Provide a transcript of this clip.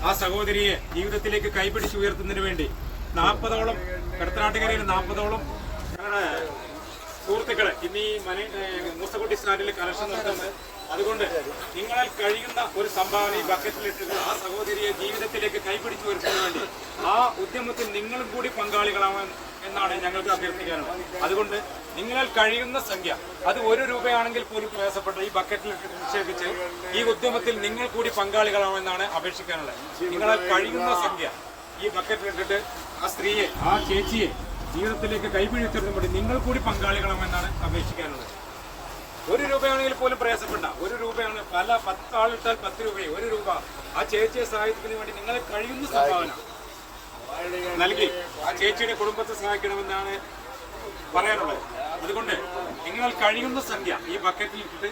ആ സഹോദരിയെ ജീവിതത്തിലേക്ക് കൈപിടിച്ചുയർത്തുന്നതിന് വേണ്ടി 40ഓളം കടത്തനാട്ടുകരയിൽ 40ഓളം ഞങ്ങളുടെ സുഹൃത്തുക്കളെ ഇന്ന് ഈ മൂസക്കുട്ടി സ്റ്റാൻഡിൽ കലക്ഷൻ നടത്തുന്നത്. അതുകൊണ്ട് നിങ്ങളാൽ കഴിയുന്ന ഒരു സംഭാവന ഈ ബക്കറ്റിലിട്ട് ആ സഹോദരിയെ ജീവിതത്തിലേക്ക് കൈപിടിച്ചു വരുന്നതിന് വേണ്ടി ആ ഉദ്യമത്തിൽ നിങ്ങളും കൂടി പങ്കാളികളാവാൻ എന്നാണ് ഞങ്ങൾക്ക് അഭ്യർത്ഥിക്കാനുള്ളത്. അതുകൊണ്ട് നിങ്ങളാൽ കഴിയുന്ന സംഖ്യ, അത് 1 രൂപയാണെങ്കിൽ പോലും പ്രയാസപ്പെട്ട ഈ ബക്കറ്റിലിട്ട് നിക്ഷേപിച്ച് ഈ ഉദ്യമത്തിൽ നിങ്ങൾ കൂടി പങ്കാളികളാവുമെന്നാണ് അപേക്ഷിക്കാനുള്ളത്. നിങ്ങളാൽ കഴിയുന്ന സംഖ്യ ഈ ബക്കറ്റിലിട്ടിട്ട് ആ സ്ത്രീയെ, ആ ചേച്ചിയെ ജീവിതത്തിലേക്ക് കൈപിടിച്ചിരുന്ന വേണ്ടി നിങ്ങൾ കൂടി പങ്കാളികളാവുമെന്നാണ് അപേക്ഷിക്കാനുള്ളത്. 1 രൂപയാണെങ്കിൽ പോലും പ്രയാസപ്പെട്ട 1 രൂപയാണ്. പല 10 ആളിട്ടാൽ 10 രൂപയെ 1 രൂപ ആ ചേച്ചിയെ സഹായിക്കുന്നതിന് വേണ്ടി നിങ്ങളെ കഴിയുന്ന സംഭാവന നൽകി ആ ചേച്ചിയുടെ കുടുംബത്തെ സഹായിക്കണമെന്നാണ് പറയാനുള്ളത്. അതുകൊണ്ട് നിങ്ങൾ കഴിയുന്ന സംഖ്യ ഈ ബക്കറ്റിൽ ഇട്ടിട്ട്